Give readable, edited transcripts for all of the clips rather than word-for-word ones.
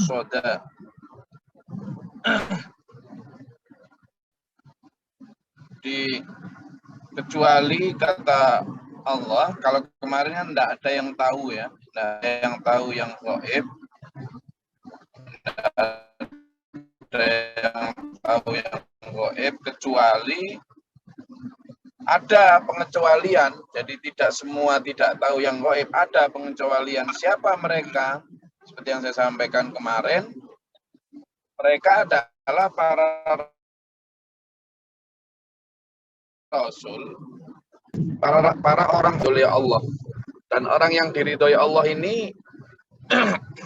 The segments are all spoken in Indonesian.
rosoda. Kecuali kata Allah, kalau kemarin kan tidak ada yang tahu ya, tidak ada yang tahu yang gaib, tidak ada yang tahu yang gaib, kecuali ada pengecualian. Jadi tidak semua tidak tahu yang gaib, ada pengecualian. Siapa mereka? Seperti yang saya sampaikan kemarin, mereka adalah para rasul, para orang oleh Allah. Dan orang yang diridhoi Allah ini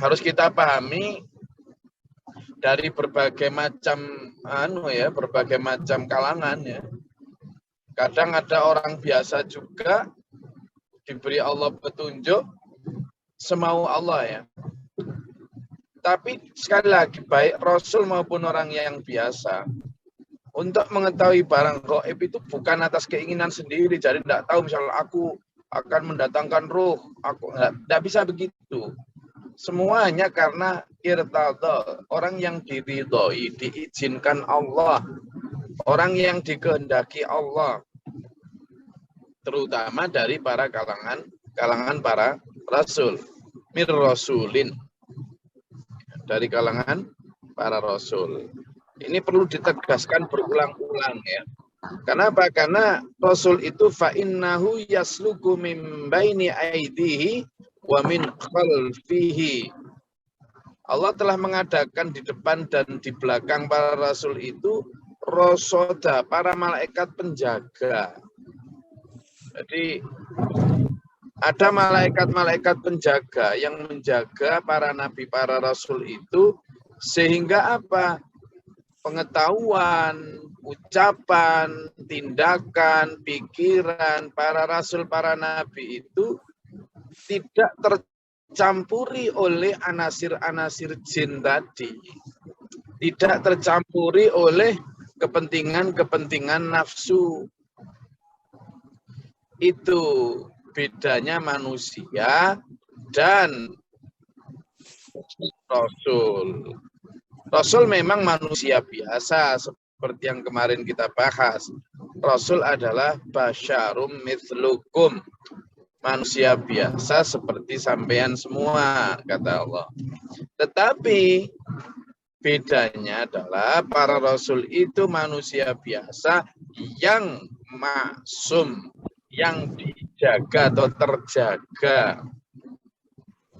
harus kita pahami dari berbagai macam berbagai macam kalangan ya. Kadang ada orang biasa juga diberi Allah petunjuk semau Allah ya. Tapi sekali lagi baik rasul maupun orang yang biasa, untuk mengetahui barang gaib itu bukan atas keinginan sendiri. Jadi tidak tahu misalnya aku akan mendatangkan ruh, aku tidak bisa begitu. Semuanya karena irtadha, orang yang diridhoi, diizinkan Allah, orang yang dikehendaki Allah, terutama dari para kalangan para rasul, mir rasulin, dari kalangan para rasul. Ini perlu ditegaskan berulang-ulang ya. Kenapa? Karena rasul itu fa innahu yasluku min baini aidihi wa min khalfihi. Allah telah mengadakan di depan dan di belakang para rasul itu rosoda, para malaikat penjaga. Jadi ada malaikat-malaikat penjaga yang menjaga para nabi, para rasul itu, sehingga apa? Pengetahuan, ucapan, tindakan, pikiran para rasul, para nabi itu tidak tercampuri oleh anasir-anasir jin tadi. Tidak tercampuri oleh kepentingan-kepentingan nafsu. Itu bedanya manusia dan rasul. Rasul memang manusia biasa seperti yang kemarin kita bahas. Rasul adalah basyarum mithlukum, manusia biasa seperti sampean semua, kata Allah. Tetapi bedanya adalah para rasul itu manusia biasa yang maksum, yang dijaga atau terjaga.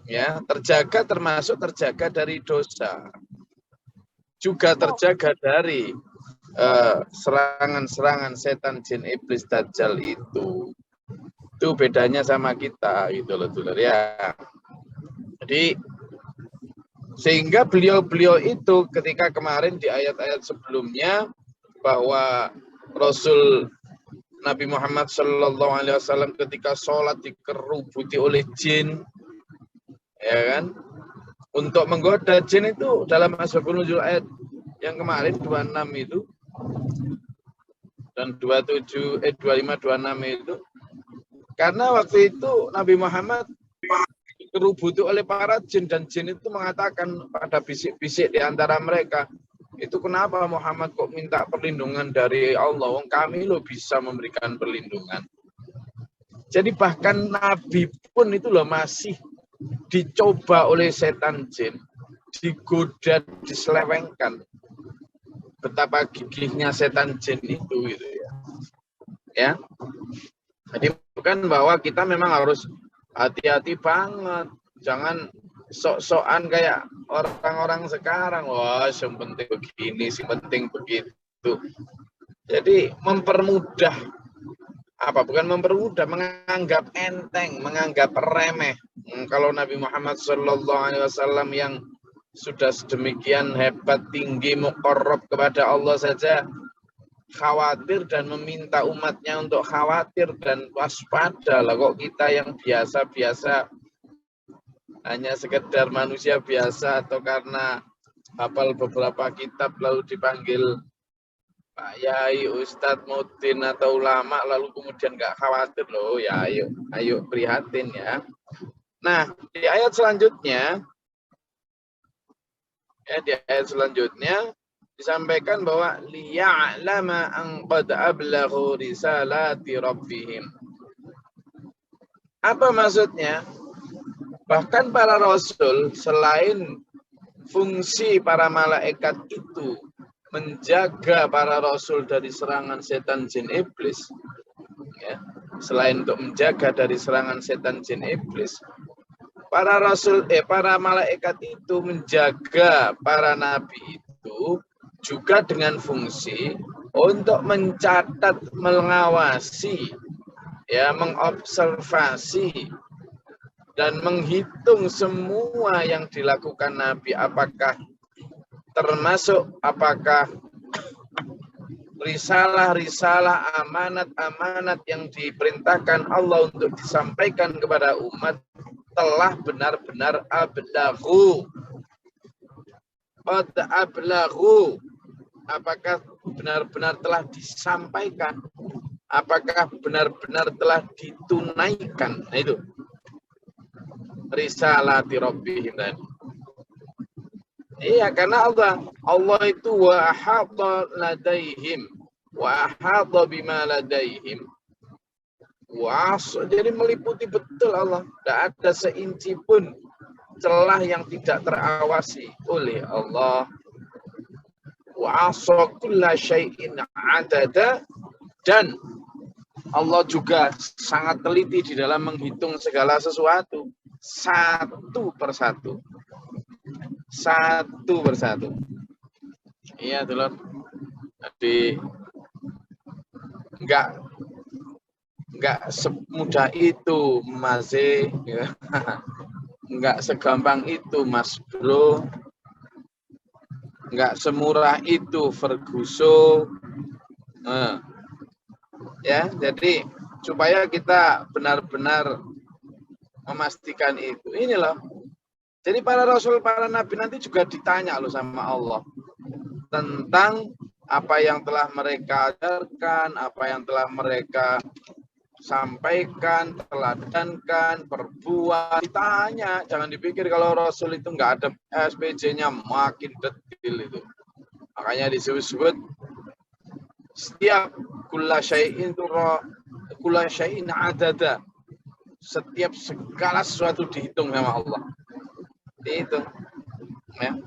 Ya, terjaga termasuk terjaga dari dosa. Juga terjaga dari serangan-serangan setan, jin, iblis, dajjal itu. Itu bedanya sama kita gitu loh, dulur ya. Jadi sehingga beliau-beliau itu ketika kemarin di ayat-ayat sebelumnya bahwa Rasul Nabi Muhammad SAW ketika sholat dikerubuti oleh jin, ya kan? Untuk menggoda jin itu dalam asbabun nuzul ayat yang kemarin 26 itu dan 25 26 itu, karena waktu itu Nabi Muhammad dikerubuti oleh para jin dan jin itu mengatakan pada bisik-bisik di antara mereka, itu kenapa Muhammad kok minta perlindungan dari Allah? Wong kami lo bisa memberikan perlindungan. Jadi bahkan Nabi pun itu loh masih dicoba oleh setan jin, digoda, diselewengkan. Betapa gigihnya setan jin itu gitu ya. Ya. Jadi bukan bahwa kita memang harus hati-hati banget. Jangan sok-sokan kayak orang-orang sekarang. Wah, yang penting begini, yang penting begitu. Jadi mempermudah bukan mempermudah, menganggap enteng, menganggap remeh. Kalau Nabi Muhammad SAW yang sudah sedemikian hebat, tinggi, muqarrab kepada Allah saja khawatir dan meminta umatnya untuk khawatir dan waspada, lah kok kita yang biasa-biasa, hanya sekedar manusia biasa atau karena hafal beberapa kitab lalu dipanggil Pak Yai, Ustadz, Mudin atau ulama lalu kemudian nggak khawatir loh ya, ayo prihatin ya. Nah di ayat selanjutnya Ya, di ayat selanjutnya disampaikan bahwa liya'lama an qad ablaghu risalati rabbihim. Apa maksudnya? Bahkan para rasul selain fungsi para malaikat itu menjaga para rasul dari serangan setan jin iblis, ya, selain untuk menjaga dari serangan setan jin iblis, para malaikat itu menjaga para nabi itu juga dengan fungsi untuk mencatat, mengawasi, ya, mengobservasi dan menghitung semua yang dilakukan nabi, apakah termasuk risalah-risalah, amanat-amanat yang diperintahkan Allah untuk disampaikan kepada umat telah benar-benar ablagu. Qad ablagu. Apakah benar-benar telah disampaikan? Apakah benar-benar telah ditunaikan? Nah itu. Risalati rabbihim tadi. Iya, karena Allah itu wa ahata ladaihim wa ahata bima ladaihim. Jadi meliputi betul Allah. Tidak ada seinci pun celah yang tidak terawasi oleh Allah. Wa ahsa kulla syai'in adada, dan Allah juga sangat teliti di dalam menghitung segala sesuatu satu persatu. Satu persatu. Iya, Dulur. Jadi enggak semudah itu, Mas. Ya. Enggak segampang itu, Mas Bro. Enggak semurah itu, Ferguso. Ya, jadi supaya kita benar-benar memastikan itu. Ini loh. Jadi para rasul, para nabi nanti juga ditanya loh sama Allah tentang apa yang telah mereka ajarkan, apa yang telah mereka sampaikan, teladankan, perbuat. Ditanya, jangan dipikir kalau rasul itu nggak ada SPJ-nya, makin detail itu. Makanya disebut setiap kulla syai'in adada. Setiap segala sesuatu dihitung sama Allah. Itu, ya.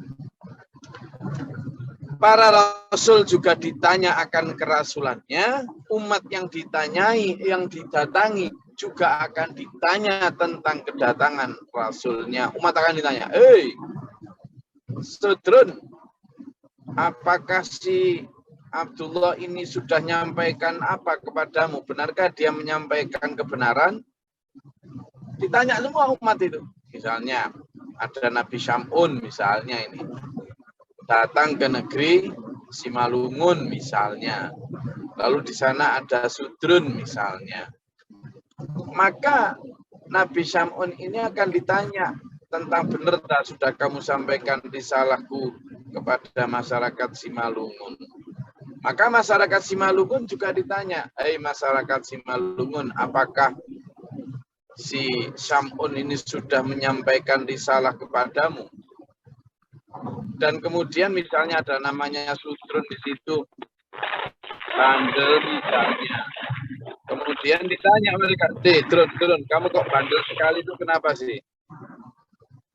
Para rasul juga ditanya akan kerasulannya, umat yang ditanyai, yang didatangi juga akan ditanya tentang kedatangan rasulnya. Umat akan ditanya, Sudrun, apakah si Abdullah ini sudah menyampaikan apa kepadamu? Benarkah dia menyampaikan kebenaran? Ditanya semua umat itu. Misalnya, ada Nabi Syam'un misalnya ini. Datang ke negeri Simalungun misalnya. Lalu di sana ada Sudrun misalnya. Maka Nabi Syam'un ini akan ditanya tentang benar tak sudah kamu sampaikan risalahku kepada masyarakat Simalungun. Maka masyarakat Simalungun juga ditanya, masyarakat Simalungun, apakah si Syam'un ini sudah menyampaikan risalah kepadamu? Dan kemudian misalnya ada namanya Sudrun di situ, bandel misalnya. Kemudian ditanya mereka, Drun, kamu kok bandel sekali itu kenapa sih?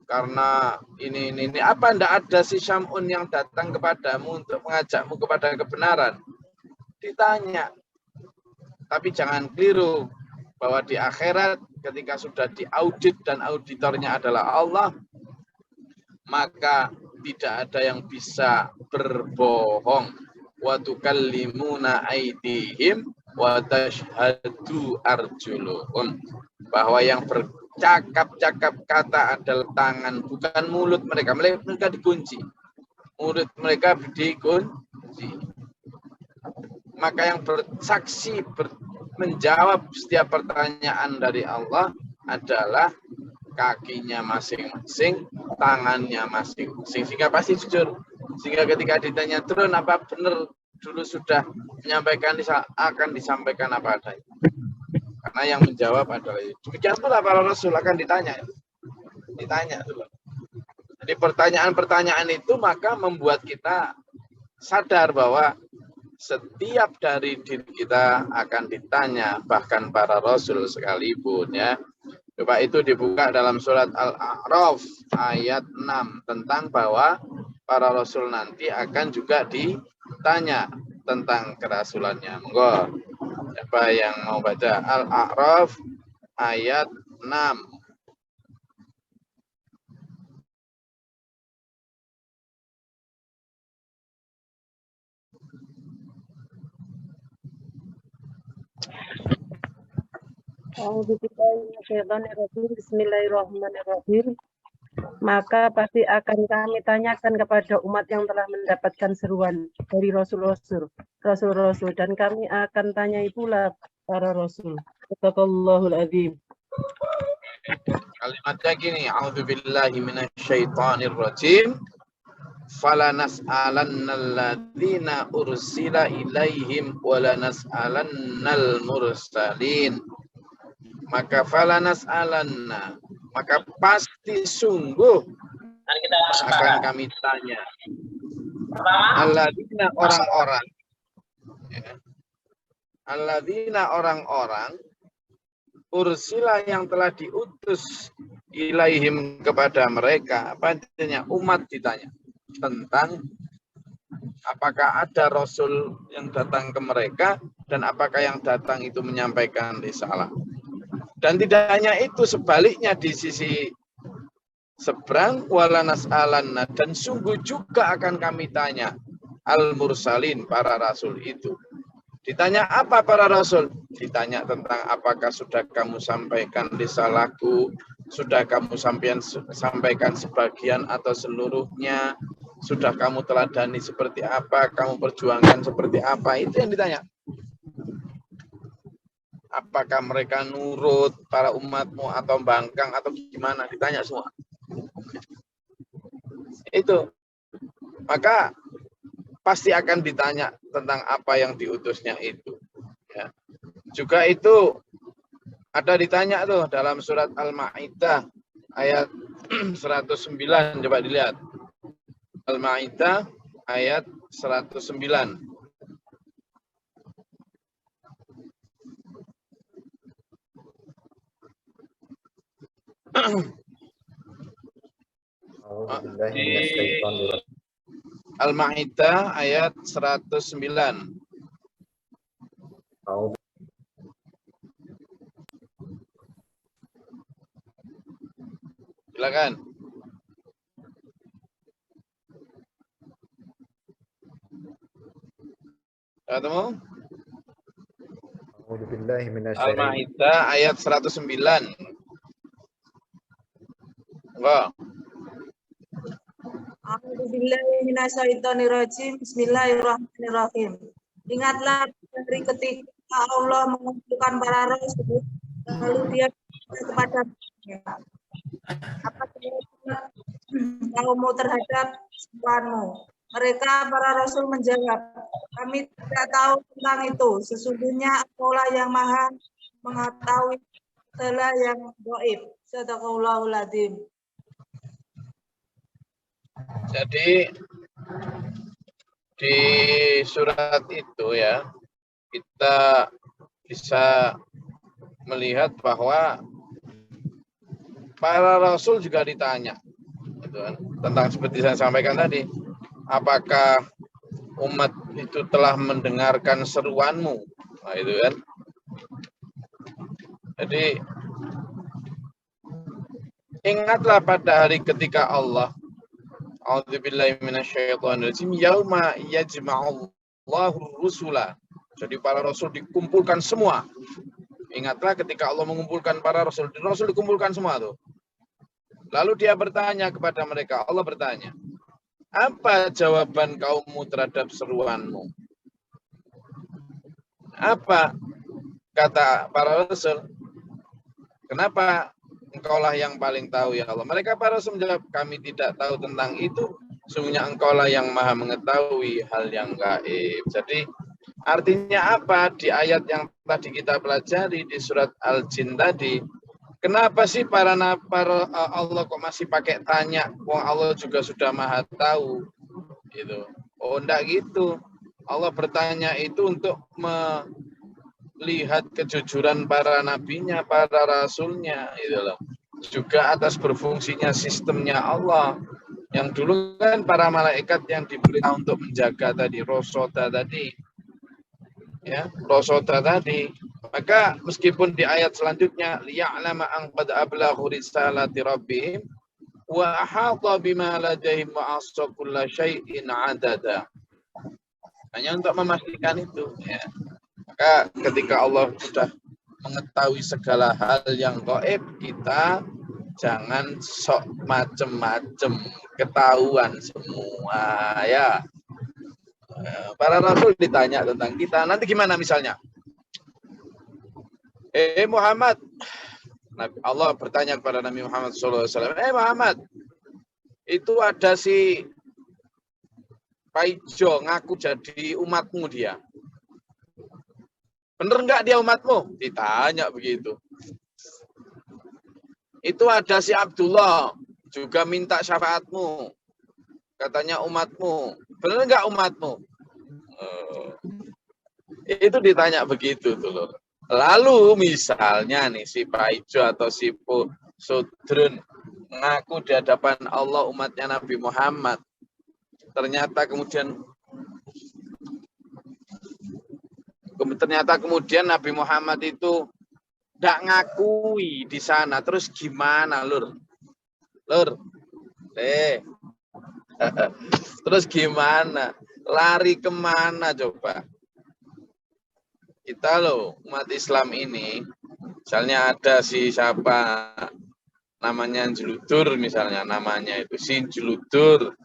Karena ini. Apa ndak ada si Syam'un yang datang kepadamu untuk mengajakmu kepada kebenaran? Ditanya. Tapi jangan keliru bahwa di akhirat ketika sudah diaudit dan auditornya adalah Allah, maka tidak ada yang bisa berbohong. Wa tukallimuna aydihim wa tashhadu arjuluhum. Bahwa yang bercakap-cakap kata adalah tangan, bukan mulut mereka. Mereka dikunci. Mulut mereka dikunci. Maka yang bersaksi menjawab setiap pertanyaan dari Allah adalah kakinya masing-masing, tangannya masing-masing, sehingga pasti jujur. Sehingga ketika ditanya Drun, apa benar dulu sudah menyampaikan, akan disampaikan apa adanya. Karena yang menjawab adalah itu. Demikian pula para rasul akan ditanya. Ditanya dulu. Di pertanyaan-pertanyaan itu maka membuat kita sadar bahwa setiap dari diri kita akan ditanya, bahkan para rasul sekalipun ya. Coba itu dibuka dalam surat Al-A'raf ayat 6 tentang bahwa para rasul nanti akan juga ditanya tentang kerasulannya. Monggo. Siapa yang mau baca Al-A'raf ayat 6. Bismillahirrahmanirrahim. Maka pasti akan kami tanyakan kepada umat yang telah mendapatkan seruan dari Rasul-Rasul, dan kami akan tanyai pula para Rasul. Shadaqallahul adzim. Kalimatnya gini, a'udzubillahi minasyaitonirrajim. Fala nas'alannal ladzina ursila ilaihim wala nas'alannal mursalin. Maka fala nas'alanna, maka pasti sungguh akan kami tanya alladzina orang-orang, alladzina orang-orang ursila yang telah diutus ilaihim kepada mereka. Apa artinya? Umat ditanya tentang apakah ada rasul yang datang ke mereka dan apakah yang datang itu menyampaikan risalah. Dan tidak hanya itu, sebaliknya di sisi seberang wala nas'alanna, dan sungguh juga akan kami tanya al-mursalin, para rasul itu. Ditanya apa para rasul? Ditanya tentang apakah sudah kamu sampaikan risalahku, sudah kamu sampaikan sebagian atau seluruhnya, sudah kamu teladani seperti apa, kamu perjuangkan seperti apa, itu yang ditanya. Apakah mereka nurut para umatmu atau bangkang atau gimana, ditanya semua. Itu. Maka pasti akan ditanya tentang apa yang diutusnya itu. Ya. Juga itu ada ditanya tuh dalam surat Al-Ma'idah ayat 109. Coba dilihat. Al-Ma'idah ayat 109. Al-Ma'idah ayat 109. Silakan. Ketemu? Al-Ma'idah ayat 109. Enggak. Bismillahirrahmanirrahim. Ingatlah dari ketika Allah mengumpulkan para rasul, lalu dia kepada mereka, apa kamu terhadap seruanmu? Mereka para rasul menjawab, kami tidak tahu tentang itu. Sesungguhnya Allah yang maha mengetahui segala yang gaib. Shadaqallahul adzim. Jadi di surat itu ya, kita bisa melihat bahwa para rasul juga ditanya gitu kan, tentang seperti saya sampaikan tadi, apakah umat itu telah mendengarkan seruanmu. Nah, itu kan. Jadi ingatlah pada hari ketika Allah, a'udzubillahi minasyaitonirrajim, yauma yajma'ullahu rusula. Jadi para rasul dikumpulkan semua. Ingatlah ketika Allah mengumpulkan para rasul, rasul dikumpulkan semua tuh. Lalu dia bertanya kepada mereka, Allah bertanya, apa jawaban kaummu terhadap seruanmu? Apa kata para rasul? Kenapa engkaulah yang paling tahu ya Allah? Mereka para rasul menjawab, kami tidak tahu tentang itu. Sungguhnya engkaulah yang maha mengetahui hal yang gaib. Jadi artinya apa? Di ayat yang tadi kita pelajari di surat Al-Jin tadi, Kenapa sih para Allah kok masih pakai tanya? Wong Allah juga sudah maha tahu. Gitu. Oh, enggak gitu. Allah bertanya itu untuk melihat kejujuran para nabinya, para rasulnya. Gitu loh. Juga atas berfungsinya sistemnya Allah. Yang dulu kan para malaikat yang diperintah untuk menjaga tadi, rosoda tadi. Ya, rosoda tadi. Maka meskipun di ayat selanjutnya liya'lama an qad ablaghu risalati rabbihim wa ahata bima ladayhim wa ahsa kulla syai'in adada. Hanya untuk memastikan itu ya. Maka ketika Allah sudah mengetahui segala hal yang gaib, kita jangan sok macem-macem, ketahuan semua ya. Para rasul ditanya tentang kita, nanti gimana misalnya? Muhammad, Allah bertanya kepada Nabi Muhammad SAW, Muhammad, itu ada si Paijo ngaku jadi umatmu dia. Bener nggak dia umatmu? Ditanya begitu. Itu ada si Abdullah, juga minta syafaatmu. Katanya umatmu. Bener nggak umatmu? Itu ditanya begitu tuh loh. Lalu misalnya nih si Paijo atau si Sudrun ngaku di hadapan Allah umatnya Nabi Muhammad. Ternyata kemudian Nabi Muhammad itu tidak ngakui di sana. Terus gimana, Lur? Terus gimana? Lari kemana coba? Kita loh, umat Islam ini, misalnya ada si siapa, namanya Jeludur misalnya, namanya itu si Jeludur.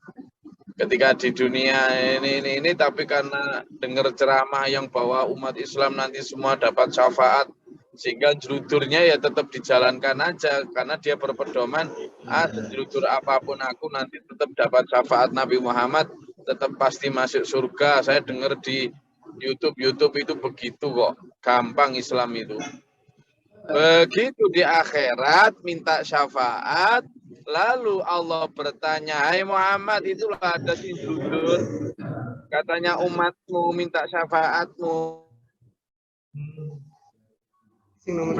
Ketika di dunia ini, tapi karena dengar ceramah yang bahwa umat Islam nanti semua dapat syafaat, sehingga jeludurnya ya tetap dijalankan aja, karena dia berpedoman, jeludur apapun aku nanti tetap dapat syafaat Nabi Muhammad, tetap pasti masuk surga. Saya dengar di YouTube itu begitu kok, gampang Islam itu. Begitu di akhirat minta syafaat, lalu Allah bertanya, hai Muhammad, itulah ada si Jeludur, katanya umatmu minta syafaatmu.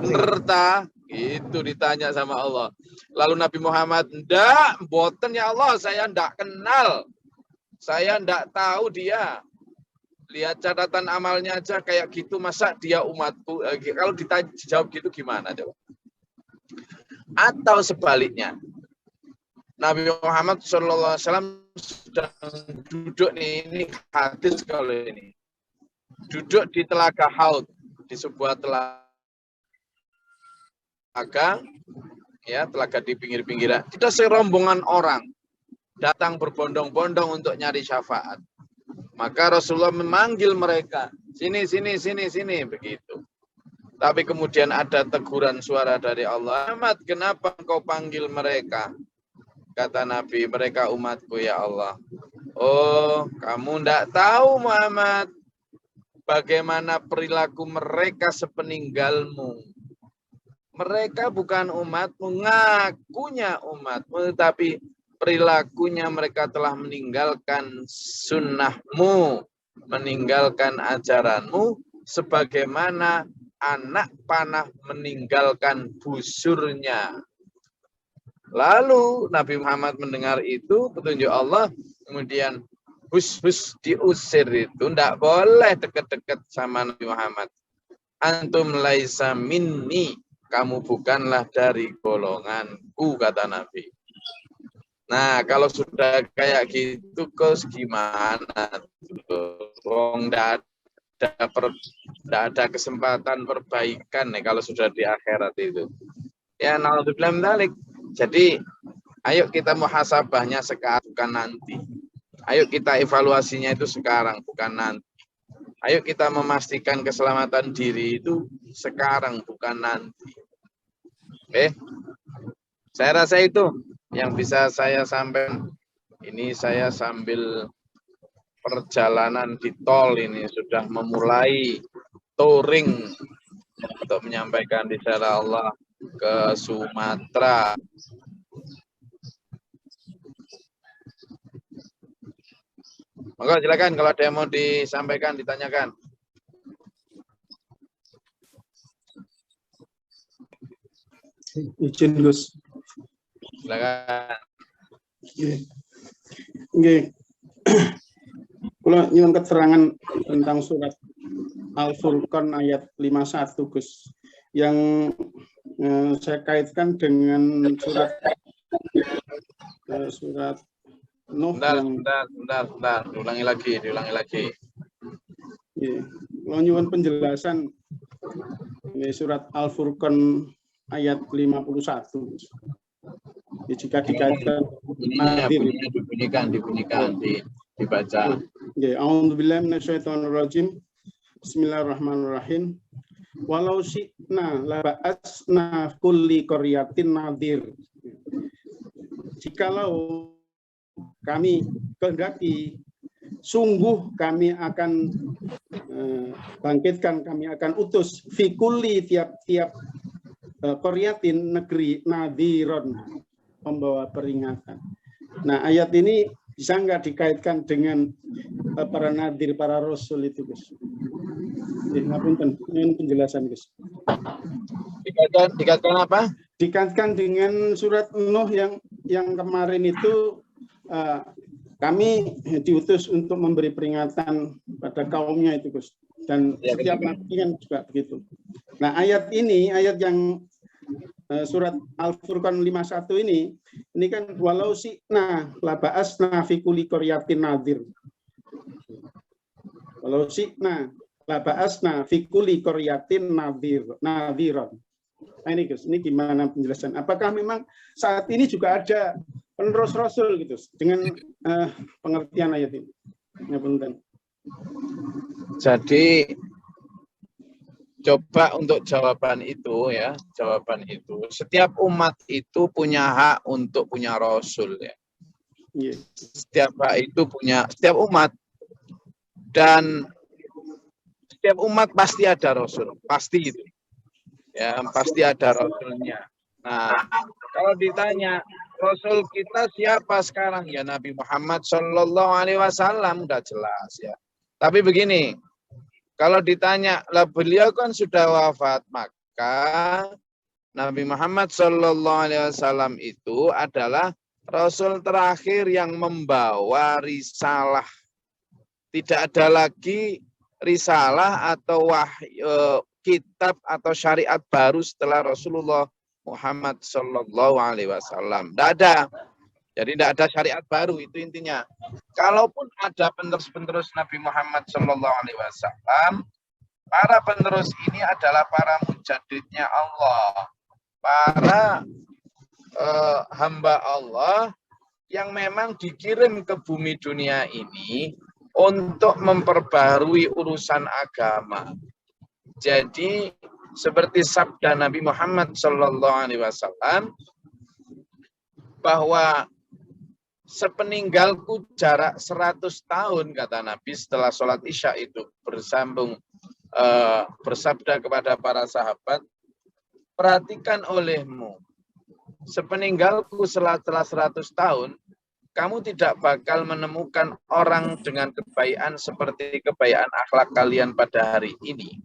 Serta itu ditanya sama Allah. Lalu Nabi Muhammad, enggak, boten ya Allah, saya enggak kenal. Saya enggak tahu dia. Lihat catatan amalnya aja kayak gitu, masa dia umatku? Kalau dijawab gitu gimana coba? Atau sebaliknya, Nabi Muhammad SAW sedang duduk nih, ini hadis kalau ini. Duduk di telaga Haud, di sebuah telaga, ya telaga di pinggir-pinggiran. Kita serombongan orang datang berbondong-bondong untuk nyari syafaat. Maka Rasulullah memanggil mereka, sini, begitu. Tapi kemudian ada teguran suara dari Allah, Muhammad, kenapa engkau panggil mereka? Kata Nabi, mereka umatku ya Allah. Oh, kamu tidak tahu Muhammad, bagaimana perilaku mereka sepeninggalmu. Mereka bukan umatmu, ngakunya umatmu, tetapi perilakunya mereka telah meninggalkan sunnahmu, meninggalkan ajaranmu, sebagaimana anak panah meninggalkan busurnya. Lalu Nabi Muhammad mendengar itu, petunjuk Allah, kemudian hus diusir itu, tidak boleh dekat-dekat sama Nabi Muhammad. Antum laisa minni, kamu bukanlah dari golonganku, kata Nabi. Nah, kalau sudah kayak gitu, kos gimana? Tidak ada kesempatan perbaikan nih kalau sudah di akhirat itu. Ya, naudzubillah min dzalik. Jadi, ayo kita muhasabahnya sekarang, bukan nanti. Ayo kita evaluasinya itu sekarang, bukan nanti. Ayo kita memastikan keselamatan diri itu sekarang, bukan nanti. Saya rasa itu yang bisa saya sampaikan. Ini saya sambil perjalanan di tol ini sudah memulai touring untuk menyampaikan risalah Allah. ke Sumatera. Monggo silakan kalau ada yang mau disampaikan, ditanyakan. Izin Gus. Silakan. Nggih. Kula nyuwun keterangan tentang surat Al-Furqan ayat 51 Gus. Yang saya kaitkan dengan surat Nuh yang Bentar, diulangi lagi. Iya. Kula nyuwun penjelasan ini surat Al-Furqan ayat 51. Jika dikaitkan dibunyikan, dibaca. Nggih, a'udzubillahi minasyaitonirrajim. Bismillahirrahmanirrahim. Walau syi'na laba'asna kulli qaryatin nadhir. Jikalau kami kehendaki, sungguh kami akan bangkitkan, kami akan utus fi kulli tiap-tiap qaryatin negeri nadhiron, membawa peringatan. Nah, ayat ini bisa nggak dikaitkan dengan para nadir, para rasul itu, Gus? Ngapunten, ini penjelasan, Gus. Dikaitkan apa? Dikaitkan dengan surat Nuh yang kemarin itu kami diutus untuk memberi peringatan pada kaumnya itu, Gus. Dan setiap nabi kan juga begitu. Nah, ayat ini, ayat yang surat Al-Furqan 51 ini kan walau syi'na laba'asna fi kulli qaryatin nadhir. Walau syi'na laba'asna fi kulli qaryatin nadhiran. Nah, ini Gus, ini gimana penjelasan? Apakah memang saat ini juga ada penerus rasul gitu dengan pengertian ayat ini? Ya, punten. Jadi coba untuk jawaban itu, setiap umat itu punya hak untuk punya rasul ya. Yeah. Setiap umat, dan setiap umat pasti ada rasul, pasti itu. Ya, pasti ada rasulnya. Nah, kalau ditanya rasul kita siapa sekarang, ya Nabi Muhammad SAW, udah jelas ya. Tapi begini, kalau ditanya, lah beliau kan sudah wafat, maka Nabi Muhammad SAW itu adalah Rasul terakhir yang membawa risalah. Tidak ada lagi risalah atau kitab atau syariat baru setelah Rasulullah Muhammad SAW. Tidak ada. Jadi tidak ada syariat baru, itu intinya. Kalaupun ada penerus-penerus Nabi Muhammad SAW, para penerus ini adalah para mujadidnya Allah, para hamba Allah yang memang dikirim ke bumi dunia ini untuk memperbarui urusan agama. Jadi seperti sabda Nabi Muhammad SAW bahwa sepeninggalku jarak 100 tahun, kata Nabi setelah sholat Isya itu bersabda kepada para sahabat, perhatikan olehmu, sepeninggalku setelah 100 tahun, kamu tidak bakal menemukan orang dengan kebaikan seperti kebaikan akhlak kalian pada hari ini.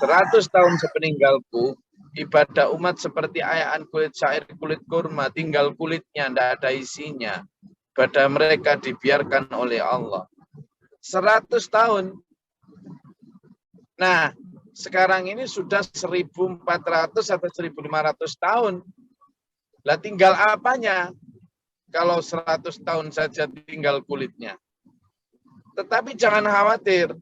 100 tahun sepeninggalku, ibadah umat seperti ayaan kulit syair, kulit kurma, tinggal kulitnya, tidak ada isinya. Ibadah mereka dibiarkan oleh Allah. 100 tahun. Nah, sekarang ini sudah 1.400 atau 1.500 tahun. Lah tinggal apanya? Kalau 100 tahun saja tinggal kulitnya. Tetapi jangan khawatir.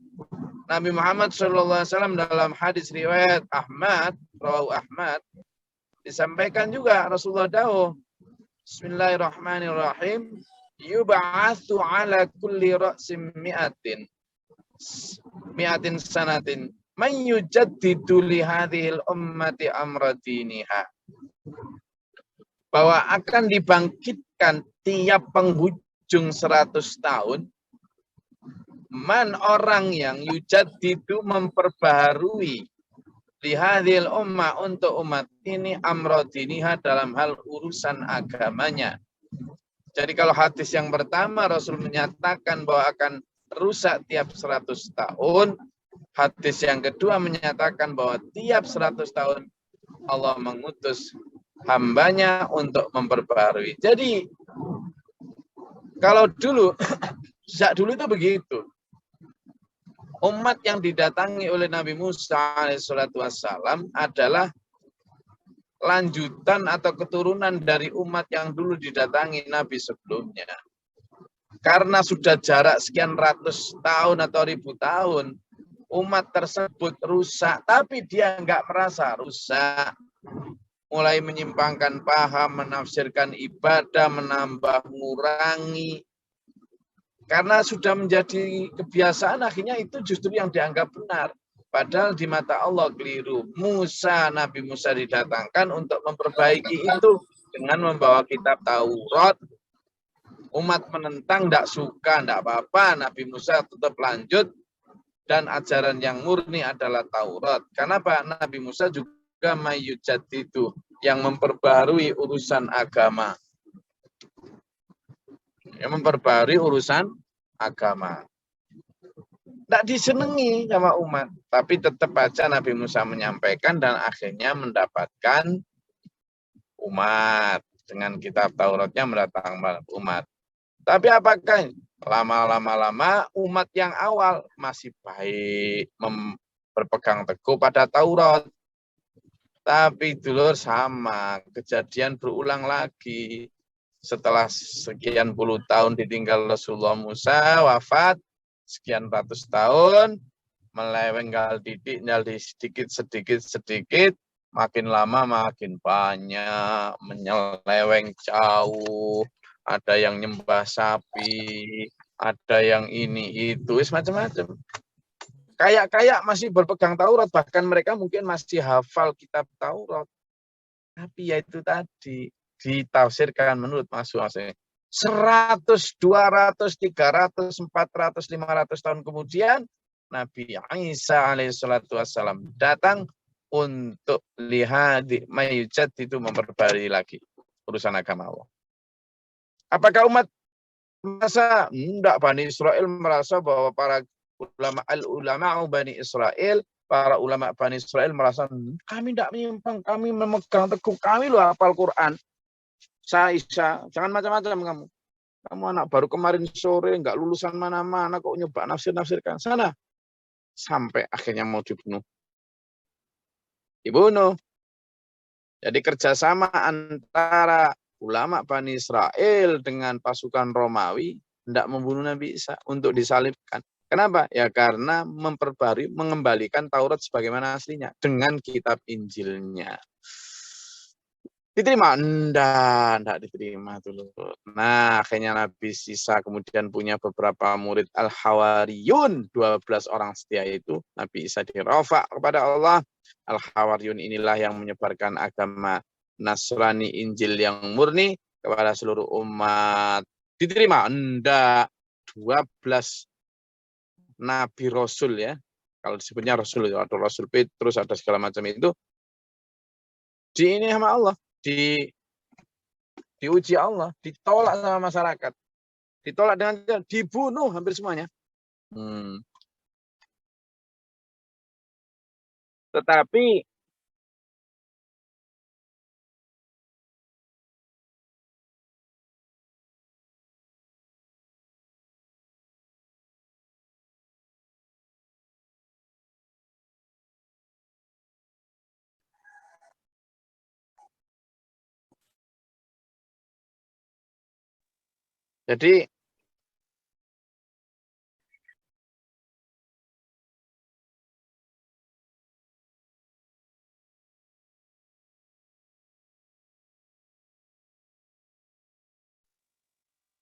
Nabi Muhammad SAW dalam hadis riwayat Ahmad, rawahu Ahmad, disampaikan juga Rasulullah dawuh, Bismillahirrahmanirrahim, yub'atsu ala kulli ra'sin mi'atin sanatin man yujaddidu li hadhil ummati amra diniha. Bahwa akan dibangkitkan tiap penghujung 100 tahun man, orang yang yujaddidu memperbaharui lihadil ummah, untuk umat ini, amrodiniha, dalam hal urusan agamanya. Jadi kalau hadis yang pertama Rasul menyatakan bahwa akan rusak tiap 100 tahun. Hadis yang kedua menyatakan bahwa tiap 100 tahun Allah mengutus hambanya untuk memperbarui. Jadi kalau dulu, sejak dulu itu begitu. Umat yang didatangi oleh Nabi Musa alaihissalam adalah lanjutan atau keturunan dari umat yang dulu didatangi Nabi sebelumnya. Karena sudah jarak sekian ratus tahun atau ribu tahun, umat tersebut rusak, tapi dia nggak merasa rusak. Mulai menyimpangkan paham, menafsirkan ibadah, menambah, mengurangi. Karena sudah menjadi kebiasaan, akhirnya itu justru yang dianggap benar. Padahal di mata Allah keliru. Nabi Musa didatangkan untuk memperbaiki itu dengan membawa kitab Taurat. Umat menentang, tidak suka, tidak apa-apa. Nabi Musa tetap lanjut. Dan ajaran yang murni adalah Taurat. Kenapa? Nabi Musa juga mayyujadidu, yang memperbarui urusan agama. Yang memperbarui urusan agama. Tidak disenangi sama umat. Tapi tetap aja Nabi Musa menyampaikan dan akhirnya mendapatkan umat. Dengan kitab Tauratnya mendatangkan umat. Tapi apakah lama-lama umat yang awal masih baik, berpegang teguh pada Taurat. Tapi dulur sama, kejadian berulang lagi. Setelah sekian puluh tahun ditinggal Rasulullah Musa, wafat, sekian ratus tahun, melewenggal didik, nyali sedikit, makin lama makin banyak, menyeleweng jauh, ada yang nyembah sapi, ada yang ini, itu, macam-macam. Kayak masih berpegang Taurat, bahkan mereka mungkin masih hafal kitab Taurat. Tapi ya itu tadi, ditafsirkan menurut maksudnya. 100, 200, 300, 400, 500 tahun kemudian, Nabi Isa alaihissalam datang untuk lihat mayujad, itu memperbarui lagi urusan agama Allah. Apakah umat merasa, enggak, Bani Israel merasa bahwa para ulama Bani Israel, para ulama Bani Israel merasa, kami tidak menyimpang, kami memegang teguh, kami loh hafal Quran. Isa, jangan macam-macam kamu. Kamu anak baru kemarin sore, enggak lulusan mana-mana, kok nyoba nafsir-nafsirkan. Sana. Sampai akhirnya mau dibunuh. Dibunuh. Jadi kerjasama antara ulama Bani Israel dengan pasukan Romawi hendak membunuh Nabi Isa untuk disalibkan. Kenapa? Ya karena memperbarui, mengembalikan Taurat sebagaimana aslinya dengan kitab Injilnya. Diterima? Enggak diterima dulu. Nah, akhirnya Nabi Isa kemudian punya beberapa murid Al-Hawariyun, 12 orang setia itu. Nabi Isa dirafa kepada Allah. Al-Hawariyun inilah yang menyebarkan agama Nasrani Injil yang murni kepada seluruh umat. Diterima? Enggak. 12 Nabi Rasul ya. Kalau disebutnya Rasul, ada Rasul Petrus, ada segala macam itu. Di ini sama Allah. Diuji Allah, ditolak sama masyarakat, ditolak dengan dibunuh hampir semuanya. Tetapi jadi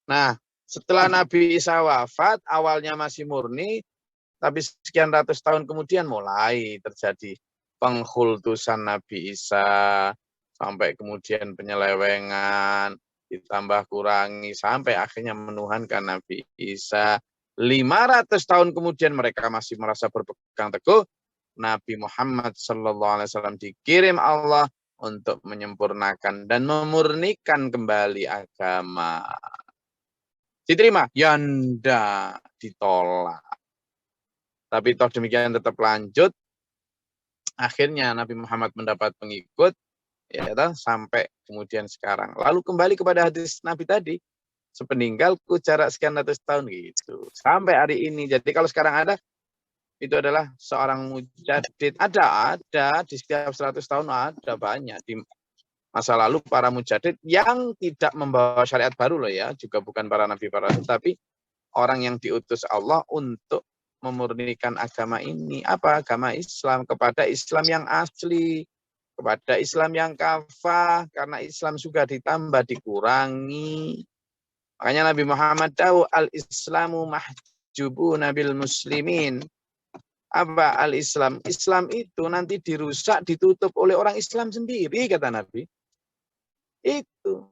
nah, setelah Nabi Isa wafat, awalnya masih murni, tapi sekian ratus tahun kemudian mulai terjadi pengkhultusan Nabi Isa, sampai kemudian penyelewengan, ditambah kurangi, sampai akhirnya menuhankan Nabi Isa. 500 tahun kemudian mereka masih merasa berpegang teguh, Nabi Muhammad SAW dikirim Allah untuk menyempurnakan dan memurnikan kembali agama. Diterima? Ya ndak, ditolak. Tapi toh demikian tetap lanjut. Akhirnya Nabi Muhammad mendapat pengikut, ya toh, sampai kemudian sekarang. Lalu kembali kepada hadis Nabi tadi, sepeninggalku jarak sekian ratus tahun gitu. Sampai hari ini. Jadi kalau sekarang ada, itu adalah seorang mujadid. Ada di setiap 100 tahun ada banyak. Di masa lalu para mujadid yang tidak membawa syariat baru loh ya, juga bukan para nabi para rasul, tapi orang yang diutus Allah untuk memurnikan agama ini. Apa? Agama Islam, kepada Islam yang asli, kepada Islam yang kafah, karena Islam juga ditambah, dikurangi. Makanya Nabi Muhammad tahu al-Islamu mahjubun bil muslimin. Apa al-Islam? Islam itu nanti dirusak, ditutup oleh orang Islam sendiri, kata Nabi. Itu.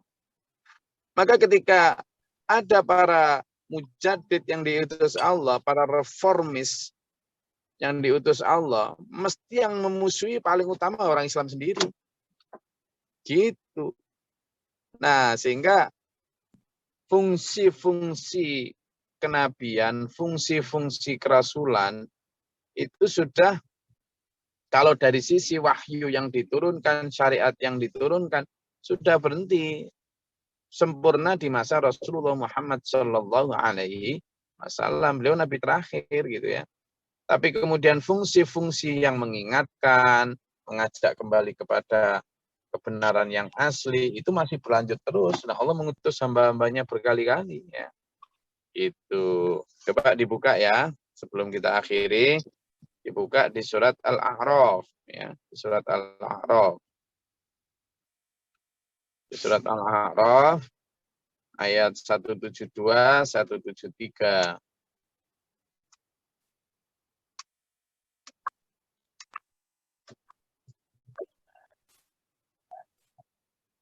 Maka ketika ada para mujadid yang diutus Allah, para reformis yang diutus Allah, mesti yang memusuhi paling utama orang Islam sendiri. Gitu. Nah, sehingga fungsi-fungsi kenabian, fungsi-fungsi kerasulan, itu sudah, kalau dari sisi wahyu yang diturunkan, syariat yang diturunkan, sudah berhenti. Sempurna di masa Rasulullah Muhammad Sallallahu Alaihi Wasallam. Beliau Nabi terakhir gitu ya. Tapi kemudian fungsi-fungsi yang mengingatkan, mengajak kembali kepada kebenaran yang asli, itu masih berlanjut terus. Nah, Allah mengutus hamba-hambanya berkali-kali ya. Itu. Coba dibuka ya, sebelum kita akhiri. Dibuka di surat Al-A'raf ya, di surat Al-A'raf. Di surat Al-A'raf ayat 172 173.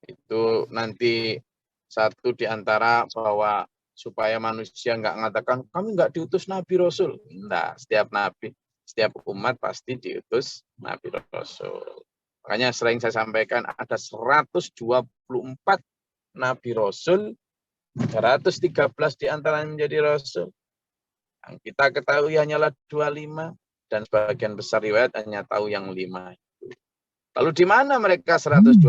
Itu nanti satu di antara bahwa supaya manusia nggak mengatakan kami nggak diutus Nabi Rasul. Enggak, setiap nabi, setiap umat pasti diutus Nabi Rasul. Makanya sering saya sampaikan ada 124 Nabi Rasul, 113 di antaranya menjadi Rasul. Yang kita ketahui hanyalah 25 dan sebagian besar riwayat hanya tahu yang 5 itu. Lalu di mana mereka 124.000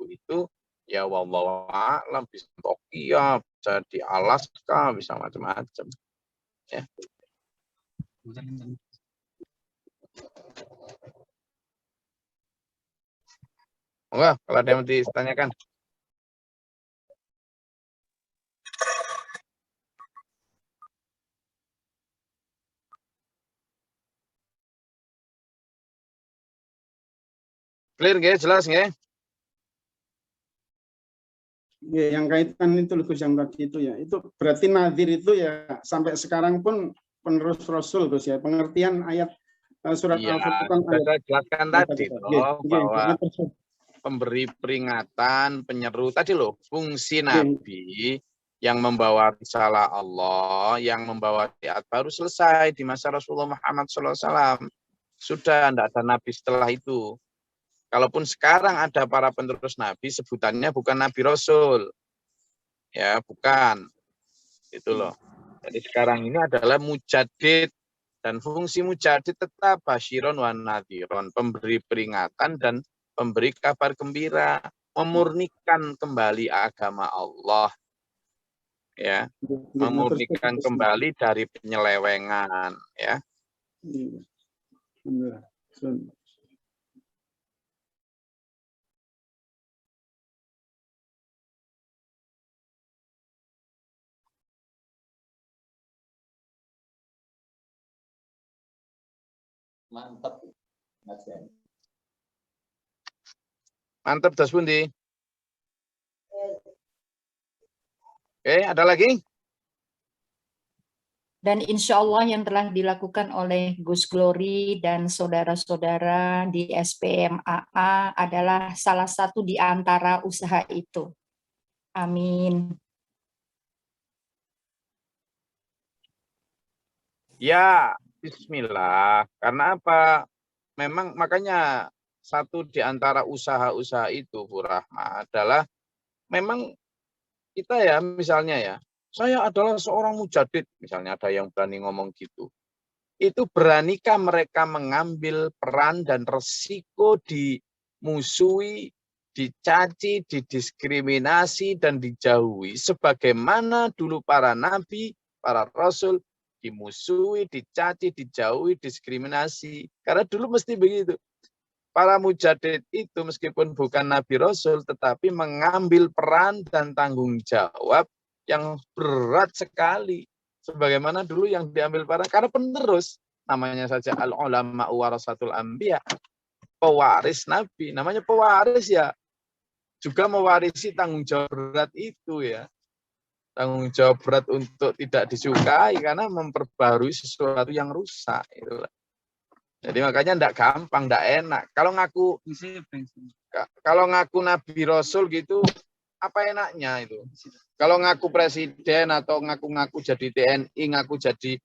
itu? Ya wallahu a'lam, bisa Tokyo, bisa di Alaska, bisa macam-macam. Ya. Wah, kalau ada yang ditanyakan. Clear nggih, jelas nggih? Ya, yang kaitan itu Gus yang tadi itu ya. Itu berarti Nadir itu ya sampai sekarang pun penerus Rasul Gus ya. Pengertian ayat surat Al-Furqan saya jelaskan tadi loh, bahwa pemberi peringatan, penyeru tadi loh, fungsi Nabi yang membawa risalah Allah, yang membawa syariat baru selesai di masa Rasulullah Muhammad SAW. Sudah tidak ada Nabi setelah itu. Kalaupun sekarang ada para penerus Nabi, sebutannya bukan Nabi Rasul. Ya, bukan. Itu loh. Jadi sekarang ini adalah mujadid. Dan fungsi mujadid tetap basyiron wa nadhiron, pemberi peringatan dan pemberi kabar gembira, memurnikan kembali agama Allah. Ya, memurnikan kembali dari penyelewengan, ya. Mantap. Mantap, Das Pundi. Oke, ada lagi? Dan insya Allah yang telah dilakukan oleh Gus Glory dan saudara-saudara di SPMAA adalah salah satu di antara usaha itu. Amin. Ya, bismillah. Karena apa? memang makanya satu di antara usaha-usaha itu, Bu Rahma, adalah memang kita ya, misalnya ya, saya adalah seorang mujadid, misalnya ada yang berani ngomong gitu. Itu beranikah mereka mengambil peran dan resiko dimusuhi, dicaci, didiskriminasi, dan dijauhi. Sebagaimana dulu para nabi, para rasul, dimusuhi, dicaci, dijauhi, diskriminasi. Karena dulu mesti begitu. Para mujadid itu meskipun bukan nabi rasul, tetapi mengambil peran dan tanggung jawab yang berat sekali. Sebagaimana dulu yang diambil para, karena penerus, namanya saja al-ulama warasatul anbiya, pewaris nabi, namanya pewaris ya, juga mewarisi tanggung jawab berat itu ya. Tanggung jawab berat untuk tidak disukai karena memperbarui sesuatu yang rusak. Itulah. Jadi makanya tidak gampang, tidak enak. Kalau ngaku Nabi Rasul gitu, apa enaknya itu? Kalau ngaku presiden atau ngaku-ngaku jadi TNI, ngaku jadi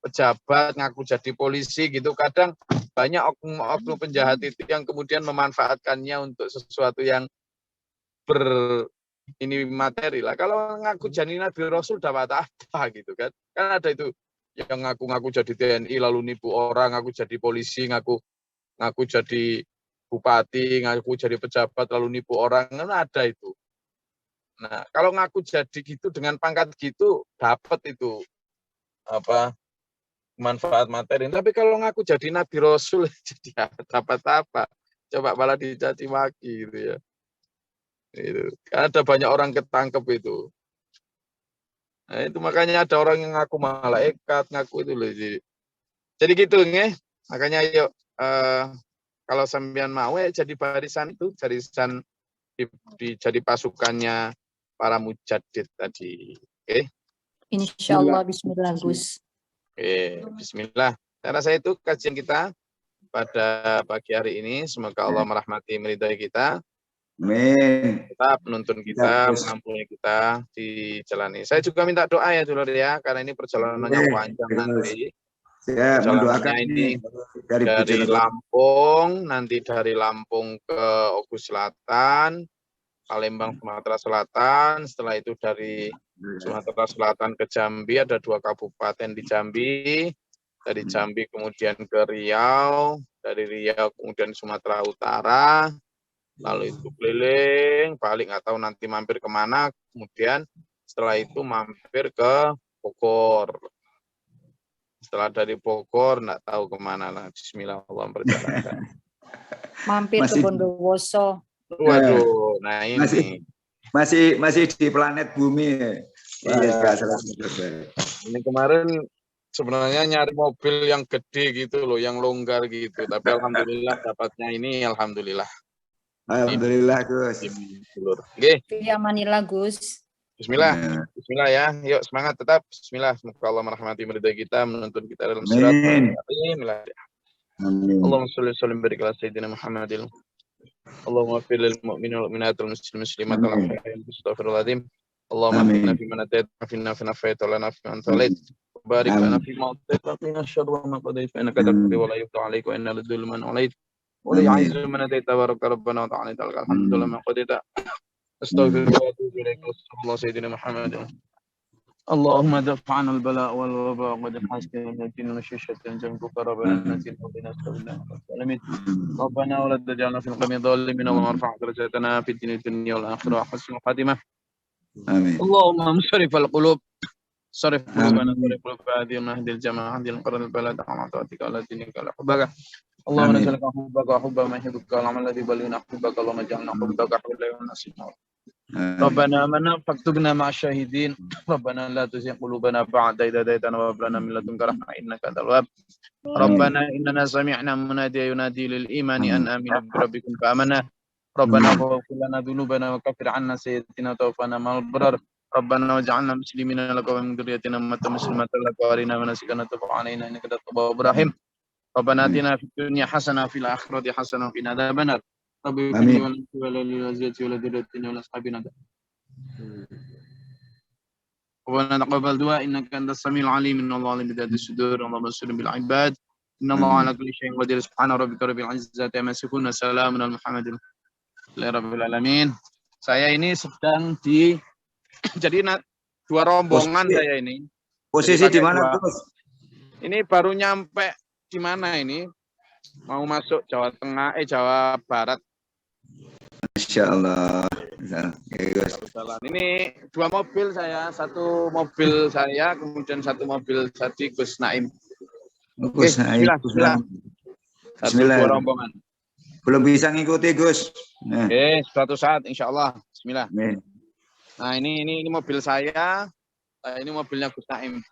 pejabat, ngaku jadi polisi gitu, kadang banyak oknum-oknum penjahat itu yang kemudian memanfaatkannya untuk sesuatu yang ini materi lah. Kalau ngaku jadi Nabi Rasul dapat apa gitu kan? Kan ada itu yang ngaku-ngaku jadi TNI lalu nipu orang, ngaku jadi polisi, ngaku jadi bupati, ngaku jadi pejabat lalu nipu orang, kan ada itu. Nah, kalau ngaku jadi gitu dengan pangkat gitu dapat itu apa manfaat materi. Tapi kalau ngaku jadi Nabi Rasul jadi dapat apa? Coba malah dicaci maki gitu ya. Itu. Kan ada banyak orang ketangkep itu. Nah, itu makanya ada orang yang ngaku malaikat, ngaku itu loh. Jadi gitu nggih. Makanya yuk kalau sampean mau ya jadi barisan itu, barisan jadi pasukannya para mujadid tadi. Oke. Insyaallah bismillah Gus. Oke, bismillah. Saya rasa itu kajian kita pada pagi hari ini. Semoga Allah merahmati meridai kita. Amin. Kita penuntun kita, mengampuni kita di jalan ini. Saya juga minta doa ya dulu ya, karena ini perjalanannya panjang nanti. Saya mendoakan ini dari Lampung, nanti dari Lampung ke Ogo Selatan, Palembang, Sumatera Selatan. Setelah itu dari Sumatera Selatan ke Jambi, ada 2 kabupaten di Jambi. Dari Jambi kemudian ke Riau, dari Riau kemudian Sumatera Utara. Lalu itu keliling, balik nggak tahu nanti mampir kemana, kemudian setelah itu mampir ke Bogor. Setelah dari Bogor nggak tahu kemana lah. Bismillah, Allah berjalan. Mampir ke Bondowoso. Waduh, nah ini masih di planet bumi. Iya, ini kemarin sebenarnya nyari mobil yang gede gitu loh, yang longgar gitu. Tapi alhamdulillah dapatnya ini, alhamdulillah. Alhamdulillah Gus. Oke. Via Manila Gus. Bismillah. Bismillah ya. Yuk semangat tetap. Bismillah. Semoga Allah merahmati meridai kita, menuntun kita dalam sirat. Amin. Allahumma sholli wa sallim barik ala sayyidina Muhammadin. Allahumma fir lil mu'minin wal mu'minat wal muslimin muslimat wal ahya'i astaghfirullahaladzim. Allahumma afina fi man atayt afina fi nafayt wa lana fi man talayt. Barik lana fi ma atayt wa qina syarra ma qadayt fa innaka taqdi wa la yuqda 'alaika wa inna lidzul man 'alayt. Wa ya'izzu man atayt tabaraka rabbana wa ta'ala alhamdulillah ma qadayta. Astaghfirullah wa atubu ilaik. Sallallahu sayyidina Muhammad. Allahumma daf'an al-bala' wal waba' wa daf'asna min al-jinn wa shaytan jambuka rabbana nasil wa bina salamin. Rabbana wa la taj'alna fil qawmi dhalimin wa marfa' darajatana fid dunya wal akhirah hasana khatimah. Amin. Allahumma musarrif al-qulub sarif qulubana sarif qulub hadhihi al-mahdi al-jama'ah hadhihi al-qarn al-balad ala ta'atika ala dinika ala hubbaka. Allahumma nas'aluka hubbaka wa hubba man yuhibbuka wal 'amal ladzi balina hubbaka Allahumma ij'alna hubbaka hawla wa nasina. Rabbana amanna faktubna ma'asy syahidin. Rabbana la tuzigh qulubana ba'da idh hadaytana wa hab lana min ladunka rahmah innaka antal wahhab. Rabbana innana sami'na munadiyan yunadi lil imani an aminu bi rabbikum fa amanna. Rabbana faghfir lana dhunubana wa kaffir 'anna sayyi'atina wa tawaffana ma'al abrar. Rabbana waj'alna muslimina laka wa min dhurriyyatina ummatan muslimatan laka wa arina manasikana tub 'alaina innaka antat tawwabur rahim. Rabbana atina fid dunya hasanah wa fil akhirati hasanah wa qina adzabannar. Rabbi fil wa lil azwati wa lidurriyyatina wa ashabina. Rabbana taqabbal du'a innaka antas samiul alim innallaha alim bi dhati sudur. Allahumma salli bil ibad Innallaha ala kulli syai'in qadir. Subhana rabbika rabbil izzati amma yasifun. Wassalamun ala Muhammadin rabbil alamin. Saya ini sedang di jadi dua rombongan saya ini. Posisi di mana, Gus? Ini baru nyampe di mana ini? Mau masuk Jawa Tengah, Jawa Barat. Masya Allah. Ini dua mobil saya, satu mobil saya, kemudian satu mobil tadi Gus Naim. Gus Naim. Bismillah. Bismillah. Dua rombongan. Belum bisa ngikuti, Gus. Nah. Suatu saat, insya Allah. Bismillah. Amin. Nah, ini mobil saya, ini mobilnya Gus Naim.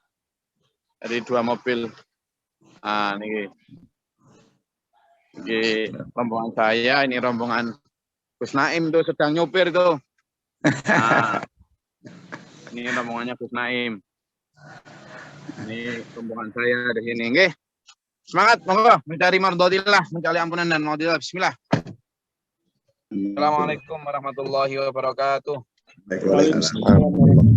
Dari dua mobil. Nah, ini rombongan saya, ini rombongan Gus Naim tuh sedang nyopir tuh. Nah, ini rombongannya Gus Naim. Ini rombongan saya di sini. Nggih. Semangat, monggo mencari mardhatillah, mencari ampunan dan maghfirah. Bismillah. Assalamualaikum warahmatullahi wabarakatuh. Waalaikumsalam.